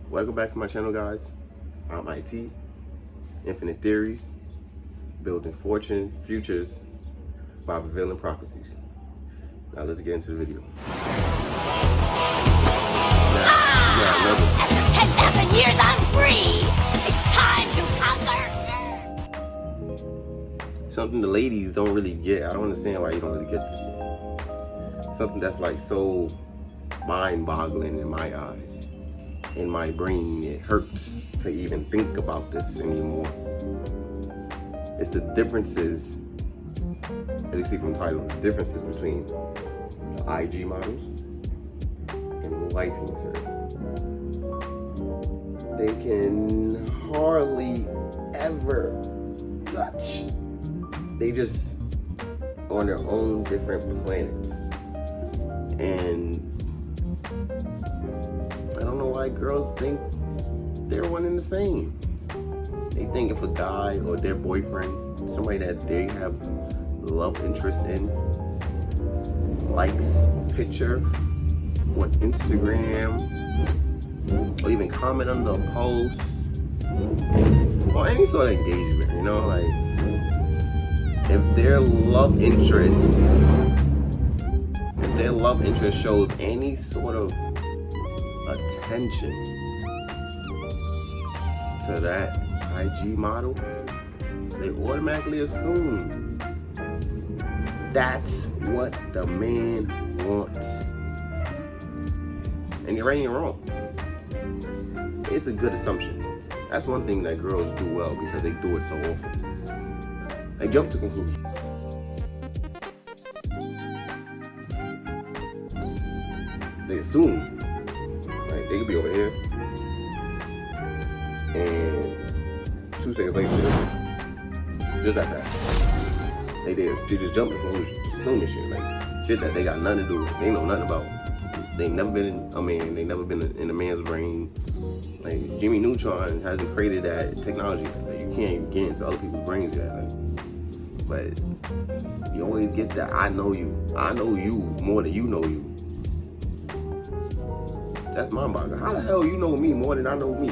Welcome back to my channel, guys. I'm IT, Infinite Theories, building fortune, futures by fulfilling prophecies. Now let's get into the video. After 10,000 years, I'm free! It's time to conquer! Something the ladies don't really get. I don't understand why you don't really get this. Something that's like so mind-boggling in my eyes. In my brain, it hurts to even think about this anymore. It's the differences, as you see from the title, the differences between the IG models and wifey material. They can hardly ever touch. They just on their own different planets. And I don't know why girls think they're one and the same. They think if a guy or their boyfriend, somebody that they have love interest in, likes a picture on Instagram, or even comment on the post, or any sort of engagement, you know, like if their love interest shows any sort of attention to that IG model, they automatically assume that's what the man wants. And you're right and you're wrong. It's a good assumption. That's one thing that girls do well because they do it so often. They jump to conclusions. They assume. Like, they could be over here, and 2 seconds later, just like that. They just jump to conclusions, just assuming shit, like shit that they got nothing to do with. They know nothing about. They never been in a man. They never been in a man's brain. Like Jimmy Neutron hasn't created that technology. Like, you can't even get into other people's brains yet. Like, but you always get that I know you more than you know you. That's mind-boggling. How the hell you know me more than I know me?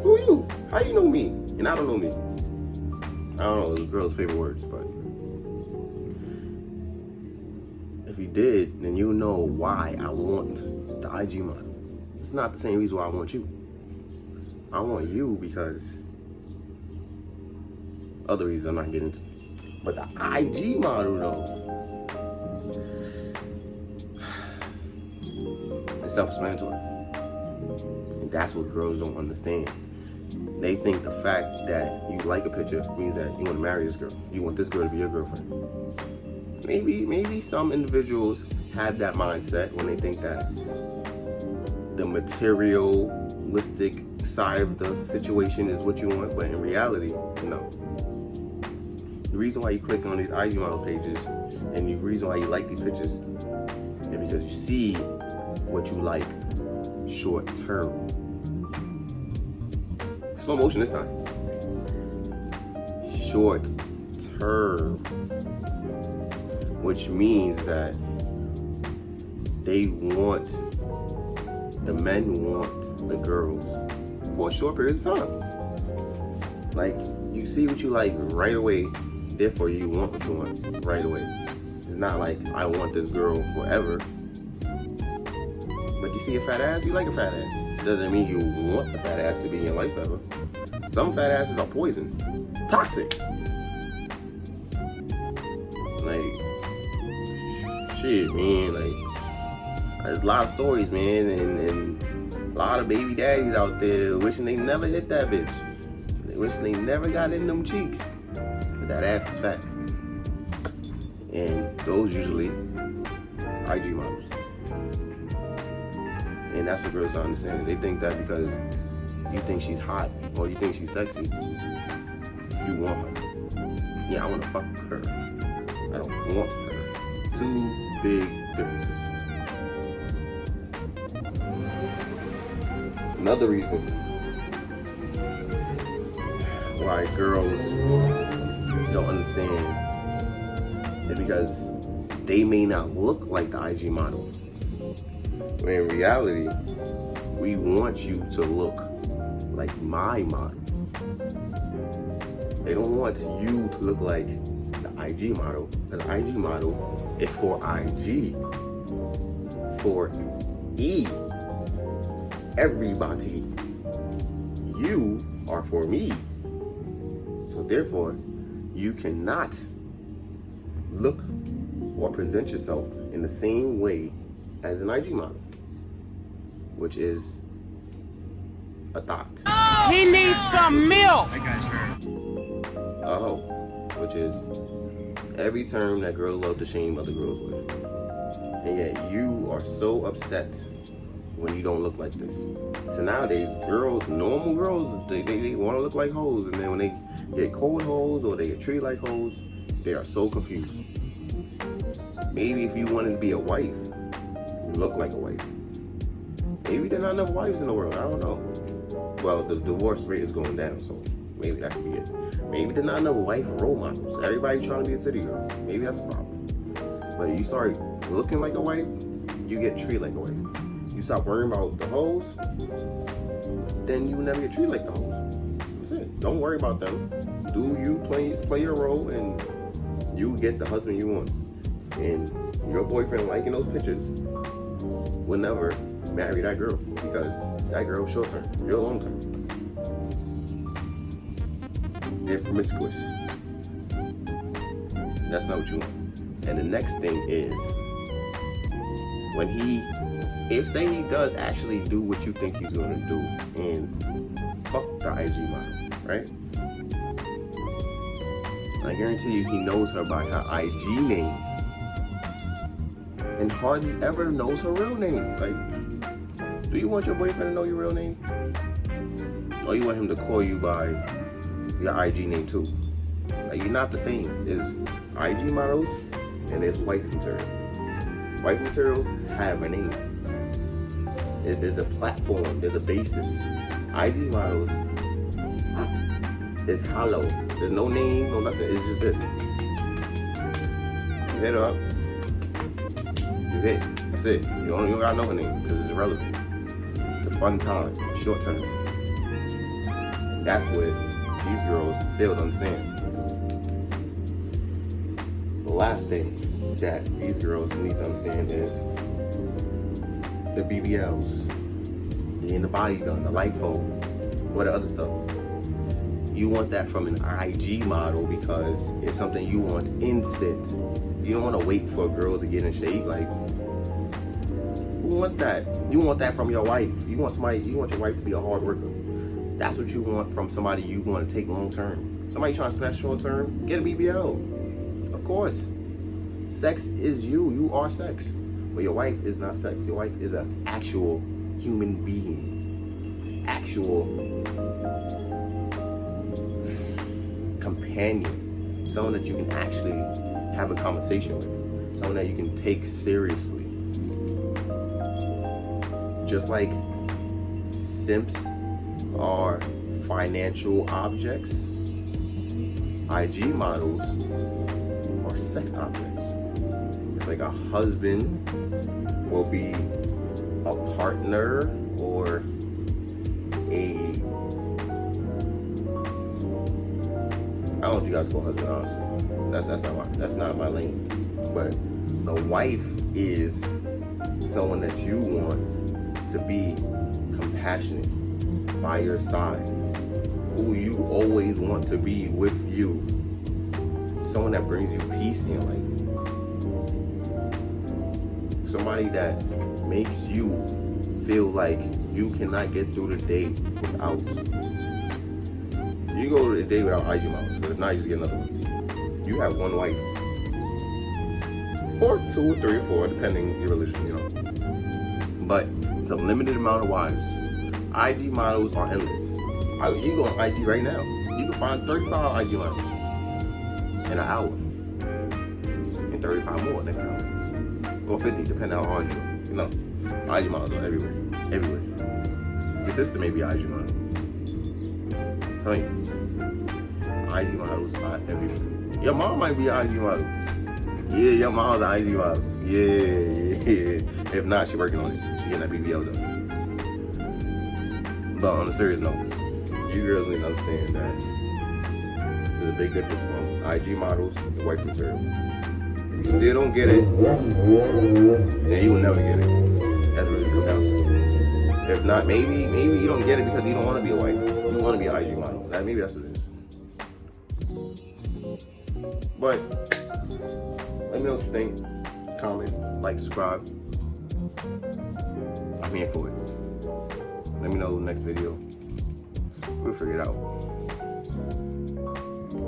Who are you? How you know me and I don't know me? I don't know, it's a girl's favorite words, but if you did, then you know why I want the IG model. It's not the same reason why I want you. I want you because other reasons I'm not getting into. But the IG model though, it's self-explanatory. And that's what girls don't understand. They think the fact that you like a picture means that you want to marry this girl. You want this girl to be your girlfriend. Maybe some individuals have that mindset when they think that the materialistic side of the situation is what you want, but in reality, no. The reason why you click on these IG model pages and the reason why you like these pictures is because you see what you like short term. Slow motion this time. Short term. Which means that the men want the girls for a short period of time. Like, you see what you like right away, therefore you want what you want right away. It's not like I want this girl forever. But you see a fat ass, you like a fat ass. It doesn't mean you want the fat ass to be in your life ever. Some fat asses are poison, toxic. Like, shit, man, like, there's a lot of stories, man, and a lot of baby daddies out there wishing they never hit that bitch. They wishing they never got in them cheeks. But that ass is fat. And those usually IG models. And that's what girls don't understand. They think that because you think she's hot or you think she's sexy, you want her. Yeah, I want to fuck her. I don't want her. Two big differences. Another reason why girls don't understand is because they may not look like the IG model. When in reality, We want you to look like my model. They don't want you to look like the IG model. Because the IG model is for IG. For E. Everybody. You are for me. So therefore, you cannot look or present yourself in the same way as an IG model, which is a thought. He needs some milk. Oh, which is every term that girls love to shame other girls with. And yet you are so upset when you don't look like this. So nowadays, girls, normal girls, they want to look like hoes, and then when they get cold hoes or they get treated like hoes, they are so confused. Maybe if you wanted to be a wife, you look like a wife. Maybe there are not enough wives in the world, I don't know. Well, the divorce rate is going down, so maybe that could be it. Maybe there are not enough wife role models. Everybody trying to be a city girl. Maybe that's a problem. But you start looking like a wife, you get treated like a wife. You stop worrying about the hoes, then you never get treated like the hoes. That's it. Don't worry about them. Do you play your role, and you get the husband you want. And your boyfriend liking those pictures will never marry that girl, because that girl is short term, you're long term. They're promiscuous. That's not what you want. And the next thing is, when say he does actually do what you think he's gonna do and fuck the IG model, right? I guarantee you he knows her by her IG name and hardly ever knows her real name. Like, do you want your boyfriend to know your real name? Or you want him to call you by your IG name too? Like, you're not the same. There's IG models and there's wife material. Wife material have a name. There's a platform, there's a basis. IG models is hollow. There's no name, no nothing. It's just this. You hit her up. You hit. That's it. You don't gotta know her name because it's irrelevant. It's a fun time, short term. And that's what these girls fail to understand. The last thing that these girls need to understand is the BBLs, getting the body done, the lipo, what the other stuff. You want that from an IG model because it's something you want instant. You don't want to wait for a girl to get in shape. Like, who wants that? You want that from your wife. You want your wife to be a hard worker. That's what you want from somebody you want to take long term. Somebody trying to smash short term, get a BBL. Of course. Sex is you. You are sex. But your wife is not sex. Your wife is an actual human being. Actual companion. Someone that you can actually have a conversation with. Someone that you can take seriously. Just like simps are financial objects, IG models are sex objects. It's like a husband will be a partner or I don't know what you guys call husband, honestly. That's not my lane. But the wife is someone that you want to be compassionate, by your side, who you always want to be with you, someone that brings you peace in your life, somebody that makes you feel like you cannot get through the day without. You go to the day without IG models, but it's not easy to get another one. You have one wife, or 2 or 3 or 4, depending your religion, you know. But it's a limited amount of wives. IG models are endless. You go on IG right now, you can find 35 IG models in an hour, and 35 more next hour, or 50, depending how hard you work. You know, IG models are everywhere. Your sister may be an IG model. I'm telling you, IG models are everywhere. Your mom might be an IG model. Yeah, your mom's an IG model. Yeah. If not, she's working on it. She getting that BBL done. But on a serious note, you girls need to understand that there's a big difference from IG models to wife material. If you still don't get it, then you will never get it. That's what it comes down to. If not, maybe you don't get it because you don't want to be a wife. You want to be an IG model. Maybe that's what it is. But let me know what you think. Comment, like, subscribe. I'm here for it. Let me know the next video. We'll figure it out.